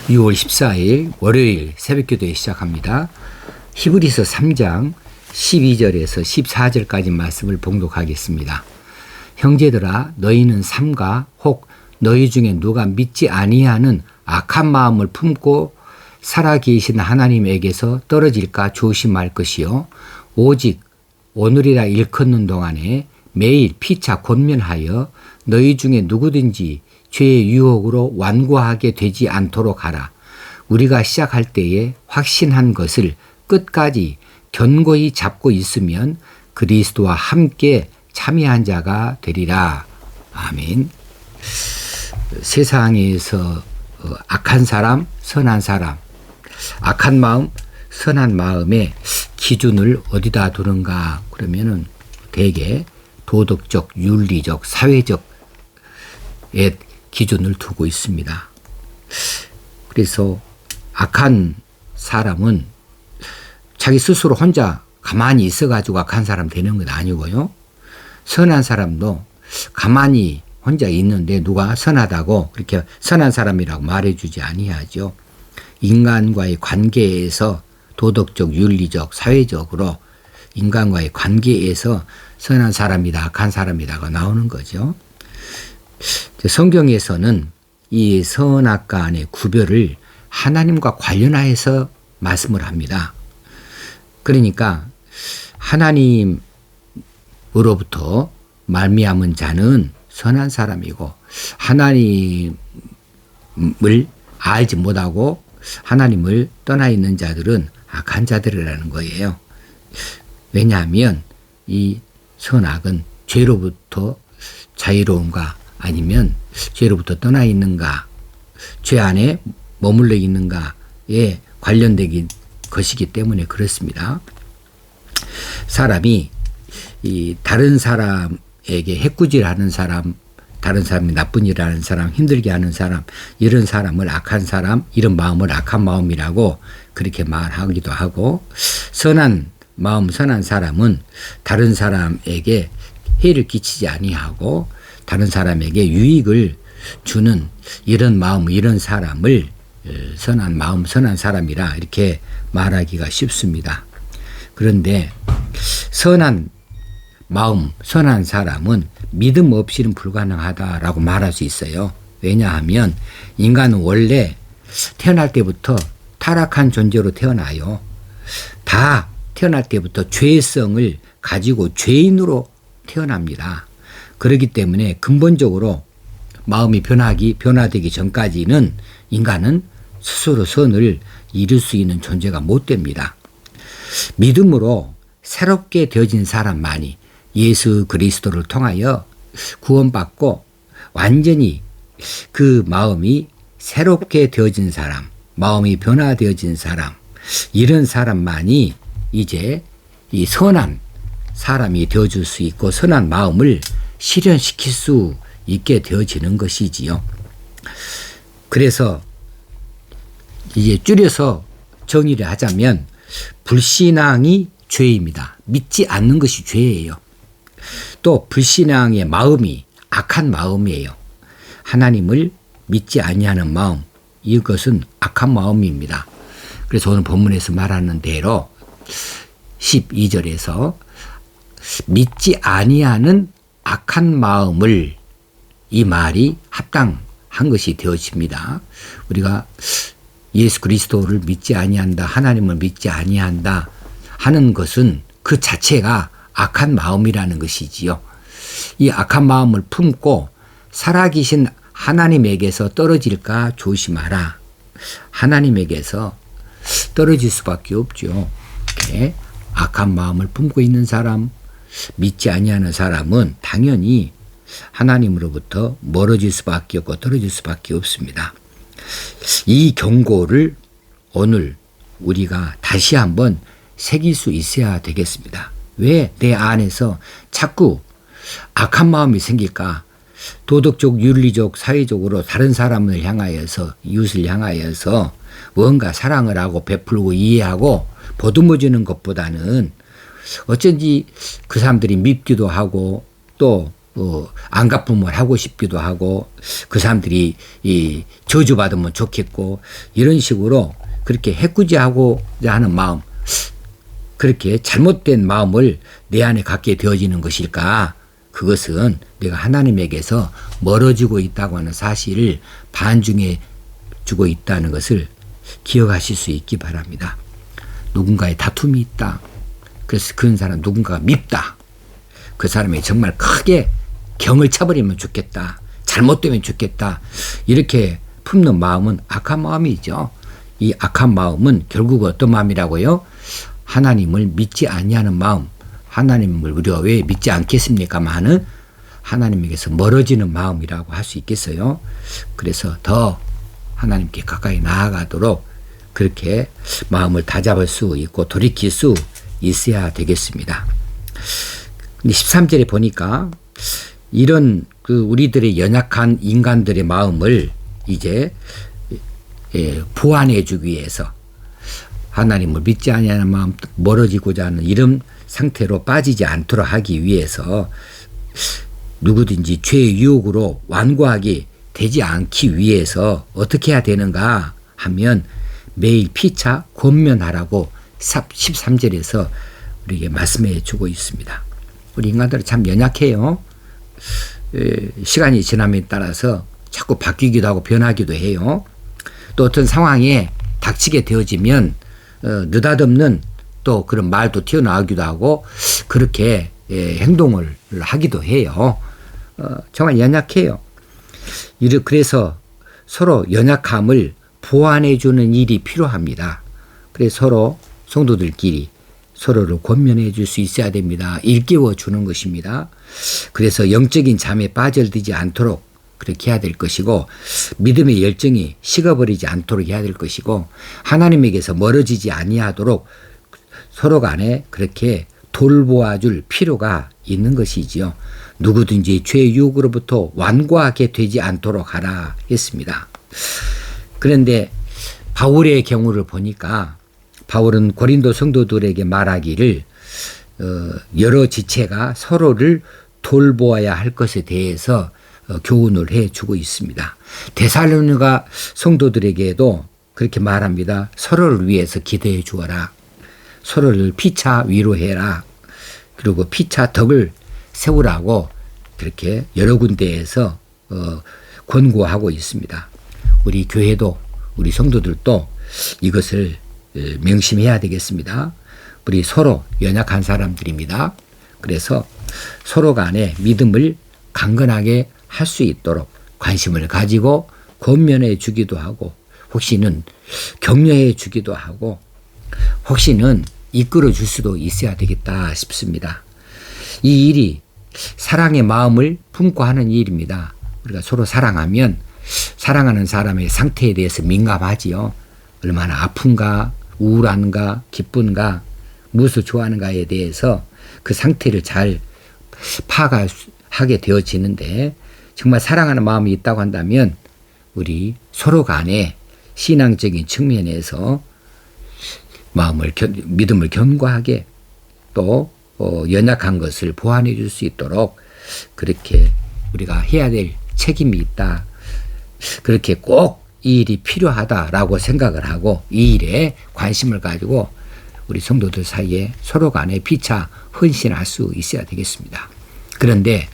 (6월 14일) 월요일 새벽기도에 시작합니다. 히브리서 3장 12절에서 14절까지 말씀을 봉독하겠습니다. 형제들아, 너희는 삼가 혹 너희 중에 누가 믿지 아니하는 악한 마음을 품고 살아계신 하나님에게서 떨어질까 조심할 것이요, 오직 오늘이라 일컫는 동안에 매일 피차 권면하여 너희 중에 누구든지 죄의 유혹으로 완고하게 되지 않도록 하라. 우리가 시작할 때에 확신한 것을 끝까지 견고히 잡고 있으면 그리스도와 함께 참여한 자가 되리라. 아멘. 세상에서 악한 사람, 선한 사람, 악한 마음, 선한 마음의 기준을 어디다 두는가 그러면은 대개 도덕적, 윤리적, 사회적의 기준을 두고 있습니다. 그래서 악한 사람은 자기 스스로 혼자 가만히 있어가지고 악한 사람 되는 건 아니고요. 선한 사람도 가만히 혼자 있는데 누가 선하다고 그렇게 선한 사람이라고 말해주지 아니하죠. 인간과의 관계에서 도덕적, 윤리적, 사회적으로 인간과의 관계에서 선한 사람이다, 악한 사람이다가 나오는 거죠. 성경에서는 이 선악 간의 구별을 하나님과 관련하여서 말씀을 합니다. 그러니까 하나님으로부터 말미암은 자는 선한 사람이고, 하나님을 알지 못하고 하나님을 떠나 있는 자들은 악한 자들이라는 거예요. 왜냐하면 이 선악은 죄로부터 자유로운가 아니면 죄로부터 떠나 있는가, 죄 안에 머물러 있는가에 관련된 것이기 때문에 그렇습니다. 사람이 이 다른 사람에게 해꾸질하는 사람, 다른 사람이 나쁜 일 하는 사람, 힘들게 하는 사람, 이런 사람을 악한 사람, 이런 마음을 악한 마음이라고 그렇게 말하기도 하고, 선한 마음, 선한 사람은 다른 사람에게 해를 끼치지 아니하고 다른 사람에게 유익을 주는 이런 마음, 이런 사람을 선한 마음, 선한 사람이라 이렇게 말하기가 쉽습니다. 그런데 선한 마음, 선한 사람은 믿음 없이는 불가능하다라고 말할 수 있어요. 왜냐하면 인간은 원래 태어날 때부터 타락한 존재로 태어나요. 다 태어날 때부터 죄성을 가지고 죄인으로 태어납니다. 그렇기 때문에 근본적으로 마음이 변화되기 전까지는 인간은 스스로 선을 이룰 수 있는 존재가 못 됩니다. 믿음으로 새롭게 되어진 사람만이 예수 그리스도를 통하여 구원받고 완전히 그 마음이 새롭게 되어진 사람, 마음이 변화되어진 사람, 이런 사람만이 이제 이 선한 사람이 되어줄 수 있고 선한 마음을 실현시킬 수 있게 되어지는 것이지요. 그래서 이제 줄여서 정의를 하자면 불신앙이 죄입니다. 믿지 않는 것이 죄예요. 또 불신앙의 마음이 악한 마음이에요. 하나님을 믿지 아니하는 마음, 이것은 악한 마음입니다. 그래서 오늘 본문에서 말하는 대로 12절에서 믿지 아니하는 악한 마음을, 이 말이 합당한 것이 되어집니다. 우리가 예수 그리스도를 믿지 아니한다, 하나님을 믿지 아니한다 하는 것은 그 자체가 악한 마음이라는 것이지요. 이 악한 마음을 품고 살아계신 하나님에게서 떨어질까 조심하라. 하나님에게서 떨어질 수밖에 없죠. 이렇게 악한 마음을 품고 있는 사람, 믿지 아니하는 사람은 당연히 하나님으로부터 멀어질 수밖에 없고 떨어질 수밖에 없습니다. 이 경고를 오늘 우리가 다시 한번 새길 수 있어야 되겠습니다. 왜 내 안에서 자꾸 악한 마음이 생길까? 도덕적, 윤리적, 사회적으로 다른 사람을 향하여서, 이웃을 향하여서 뭔가 사랑을 하고 베풀고 이해하고 보듬어주는 것보다는 어쩐지 그 사람들이 밉기도 하고 또 안 갚으면 하고 싶기도 하고 그 사람들이 이 저주받으면 좋겠고 이런 식으로 그렇게 해꾸지하고자 하는 마음, 그렇게 잘못된 마음을 내 안에 갖게 되어지는 것일까? 그것은 내가 하나님에게서 멀어지고 있다고 하는 사실을 반증해 주고 있다는 것을 기억하실 수 있기 바랍니다. 누군가의 다툼이 있다. 그래서 그런 사람 누군가가 밉다. 그 사람이 정말 크게 경을 차버리면 좋겠다. 잘못되면 좋겠다. 이렇게 품는 마음은 악한 마음이죠. 이 악한 마음은 결국 어떤 마음이라고요? 하나님을 믿지 아니하는 마음. 하나님을 우리가 왜 믿지 않겠습니까마는 하나님에게서 멀어지는 마음이라고 할 수 있겠어요. 그래서 더 하나님께 가까이 나아가도록 그렇게 마음을 다잡을 수 있고 돌이킬 수 있어야 되겠습니다. 근데 13절에 보니까 이런 그 우리들의 연약한 인간들의 마음을 이제 보완해 주기 위해서 하나님을 믿지 아니하는 마음, 멀어지고자 하는 이런 상태로 빠지지 않도록 하기 위해서 누구든지 죄의 유혹으로 완고하게 되지 않기 위해서 어떻게 해야 되는가 하면 매일 피차 권면하라고 13절에서 우리에게 말씀해 주고 있습니다. 우리 인간들은 참 연약해요. 시간이 지남에 따라서 자꾸 바뀌기도 하고 변하기도 해요. 또 어떤 상황에 닥치게 되어지면 느닷없는 또 그런 말도 튀어나오기도 하고 그렇게 행동을 하기도 해요. 정말 연약해요. 그래서 서로 연약함을 보완해 주는 일이 필요합니다. 그래서 서로 성도들끼리 서로를 권면해 줄 수 있어야 됩니다. 일깨워 주는 것입니다. 그래서 영적인 잠에 빠져들지 않도록 그렇게 해야 될 것이고 믿음의 열정이 식어버리지 않도록 해야 될 것이고 하나님에게서 멀어지지 아니하도록 서로 간에 그렇게 돌보아 줄 필요가 있는 것이지요. 누구든지 죄의 유혹으로부터 완고하게 되지 않도록 하라 했습니다. 그런데 바울의 경우를 보니까 바울은 고린도 성도들에게 말하기를 여러 지체가 서로를 돌보아야 할 것에 대해서 교훈을 해주고 있습니다. 데살로니가 성도들에게도 그렇게 말합니다. 서로를 위해서 기도해 주어라. 서로를 피차 위로해라. 그리고 피차 덕을 세우라고 그렇게 여러 군데에서 권고하고 있습니다. 우리 교회도 우리 성도들도 이것을 명심해야 되겠습니다. 우리 서로 연약한 사람들입니다. 그래서 서로 간에 믿음을 강건하게 할 수 있도록 관심을 가지고 권면해 주기도 하고 혹시는 격려해 주기도 하고 혹시는 이끌어 줄 수도 있어야 되겠다 싶습니다. 이 일이 사랑의 마음을 품고 하는 일입니다. 우리가 서로 사랑하면 사랑하는 사람의 상태에 대해서 민감하지요. 얼마나 아픈가, 우울한가, 기쁜가, 무엇을 좋아하는가에 대해서 그 상태를 잘 파악하게 되어지는데 정말 사랑하는 마음이 있다고 한다면 우리 서로 간에 신앙적인 측면에서 믿음을 견고하게 또 연약한 것을 보완해 줄 수 있도록 그렇게 우리가 해야 될 책임이 있다. 그렇게 꼭 이 일이 필요하다라고 생각을 하고 이 일에 관심을 가지고 우리 성도들 사이에 서로 간에 피차 헌신할 수 있어야 되겠습니다. 그런데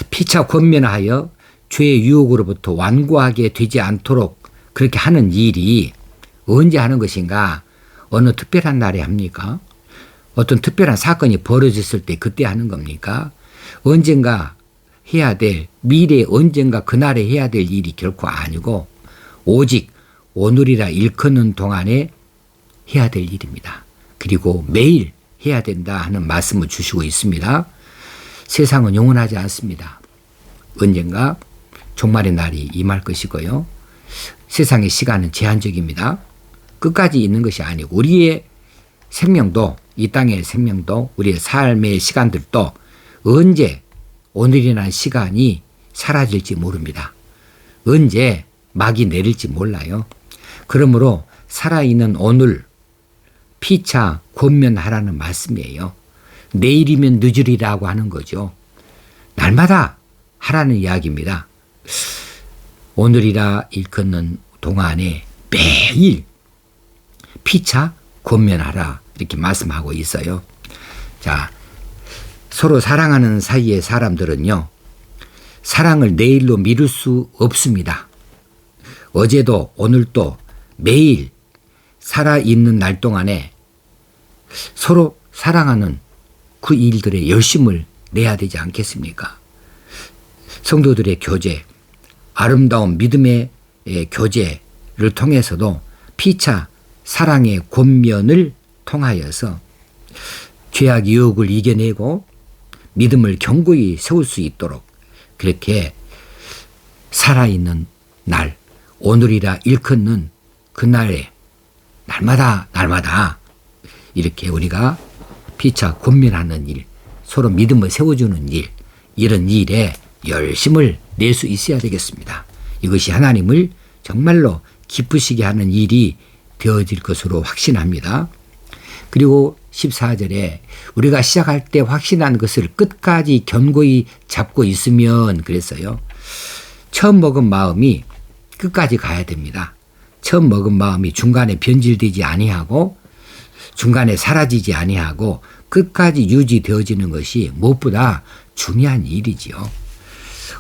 피차 권면하여 죄의 유혹으로부터 완고하게 되지 않도록 그렇게 하는 일이 언제 하는 것인가? 어느 특별한 날에 합니까? 어떤 특별한 사건이 벌어졌을 때 그때 하는 겁니까? 언젠가 해야 될 미래에 언젠가 그날에 해야 될 일이 결코 아니고 오직 오늘이라 일컫는 동안에 해야 될 일입니다. 그리고 매일 해야 된다 하는 말씀을 주시고 있습니다. 세상은 영원하지 않습니다. 언젠가 종말의 날이 임할 것이고요. 세상의 시간은 제한적입니다. 끝까지 있는 것이 아니고 우리의 생명도 이 땅의 생명도 우리의 삶의 시간들도 언제 오늘이라는 시간이 사라질지 모릅니다. 언제 막이 내릴지 몰라요. 그러므로 살아있는 오늘 피차 권면하라는 말씀이에요. 내일이면 늦으리라고 하는 거죠. 날마다 하라는 이야기입니다. 오늘이라 일컫는 동안에 매일 피차 권면하라 이렇게 말씀하고 있어요. 자, 서로 사랑하는 사이의 사람들은요, 사랑을 내일로 미룰 수 없습니다. 어제도 오늘도 매일 살아있는 날 동안에 서로 사랑하는 그 일들에 열심을 내야 되지 않겠습니까? 성도들의 교제, 아름다운 믿음의 교제를 통해서도 피차 사랑의 권면을 통하여서 죄악 유혹을 이겨내고 믿음을 견고히 세울 수 있도록 그렇게 살아있는 날, 오늘이라 일컫는 그날에 날마다 이렇게 우리가 피차 권면하는 일, 서로 믿음을 세워주는 일, 이런 일에 열심을 낼 수 있어야 되겠습니다. 이것이 하나님을 정말로 기쁘시게 하는 일이 되어질 것으로 확신합니다. 그리고 14절에 우리가 시작할 때 확신한 것을 끝까지 견고히 잡고 있으면 그랬어요. 처음 먹은 마음이 끝까지 가야 됩니다. 처음 먹은 마음이 중간에 변질되지 아니하고 중간에 사라지지 아니하고 끝까지 유지되어지는 것이 무엇보다 중요한 일이지요.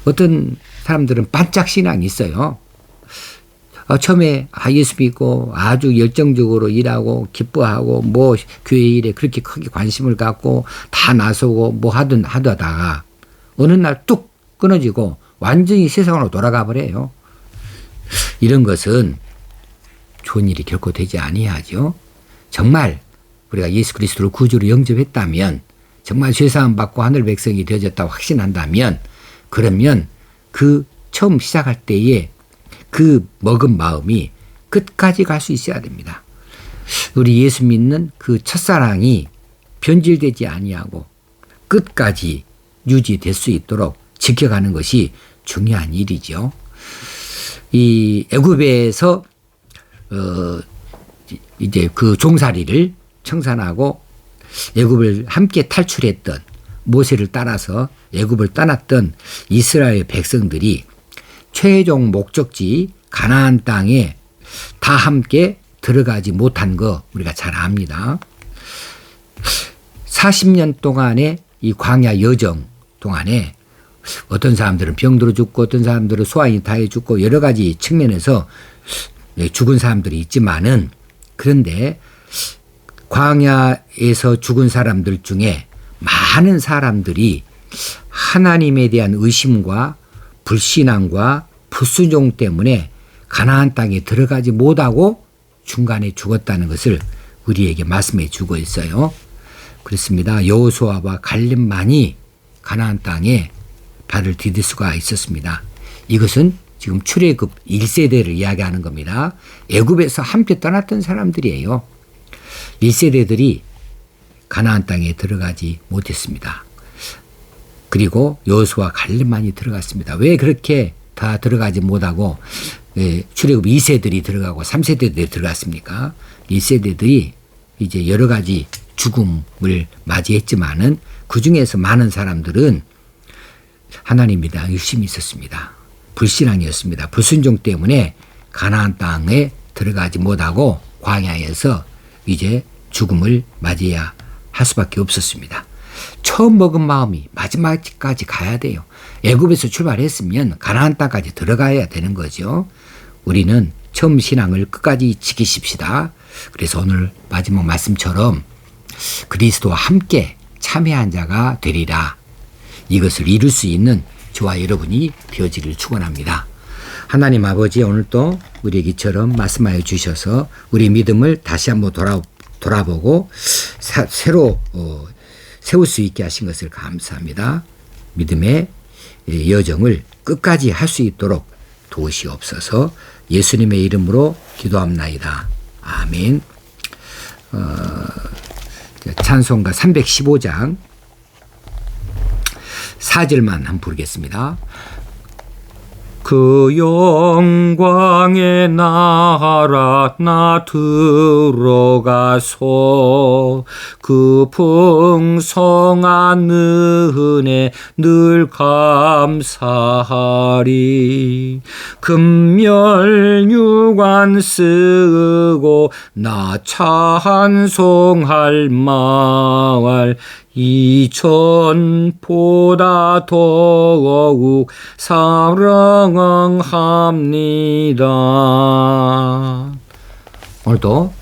어떤 사람들은 반짝 신앙이 있어요. 처음에 예수 믿고 아주 열정적으로 일하고 기뻐하고 뭐 교회 일에 그렇게 크게 관심을 갖고 다 나서고 뭐 하다가 어느 날 뚝 끊어지고 완전히 세상으로 돌아가 버려요. 이런 것은 좋은 일이 결코 되지 아니하죠. 정말 우리가 예수 그리스도를 구주로 영접했다면, 정말 죄사함 받고 하늘 백성이 되어졌다고 확신한다면, 그러면 그 처음 시작할 때에 그 먹은 마음이 끝까지 갈 수 있어야 됩니다. 우리 예수 믿는 그 첫사랑이 변질되지 아니하고 끝까지 유지될 수 있도록 지켜가는 것이 중요한 일이죠. 이 애굽에서 이제 그 종살이를 청산하고 애굽을 함께 탈출했던, 모세를 따라서 애굽을 떠났던 이스라엘 백성들이 최종 목적지 가나안 땅에 다 함께 들어가지 못한 거 우리가 잘 압니다. 40년 동안의 이 광야 여정 동안에 어떤 사람들은 병들어 죽고 어떤 사람들은 소화이 다해 죽고 여러 가지 측면에서 죽은 사람들이 있지만은, 그런데 광야에서 죽은 사람들 중에 많은 사람들이 하나님에 대한 의심과 불신앙과 불순종 때문에 가나안 땅에 들어가지 못하고 중간에 죽었다는 것을 우리에게 말씀해 주고 있어요. 그렇습니다. 여호수아와 갈렙만이 가나안 땅에 발을 디딜 수가 있었습니다. 이것은 지금 출애굽 1세대를 이야기하는 겁니다. 애굽에서 함께 떠났던 사람들이에요. 1세대들이 가나안 땅에 들어가지 못했습니다. 그리고 여호수아 갈렙만이 들어갔습니다. 왜 그렇게 다 들어가지 못하고 출애굽 2세들이 들어가고 3세대들이 들어갔습니까? 1세대들이 이제 여러 가지 죽음을 맞이했지만은 그 중에서 많은 사람들은 하나님에 대한 의심이 있었습니다. 불신앙이었습니다. 불순종 때문에 가나안 땅에 들어가지 못하고 광야에서 이제 죽음을 맞이해야 할 수밖에 없었습니다. 처음 먹은 마음이 마지막까지 가야 돼요. 애굽에서 출발했으면 가나안 땅까지 들어가야 되는 거죠. 우리는 처음 신앙을 끝까지 지키십시다. 그래서 오늘 마지막 말씀처럼 그리스도와 함께 참여한 자가 되리라. 이것을 이룰 수 있는 저와 여러분이 되어지기를 축원합니다. 하나님 아버지, 오늘도 우리에게 이처럼 말씀하여 주셔서 우리 믿음을 다시 한번 돌아보고 새로 세울 수 있게 하신 것을 감사합니다. 믿음의 여정을 끝까지 할 수 있도록 도우시옵소서. 예수님의 이름으로 기도합나이다. 아멘. 찬송가 315장 4절만 한번 부르겠습니다. 그 영광의 나라 나 들어가서 그 풍성한 은혜 늘 감사하리. 금멸유관 쓰고 나 찬송할 말 이전보다 더욱 사랑합니다. 오늘도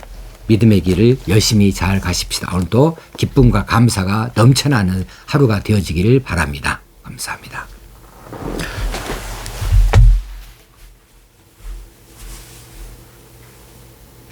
믿음의 길을 열심히 잘 가십시다. 오늘도 기쁨과 감사가 넘쳐나는 하루가 되어지기를 바랍니다. 감사합니다.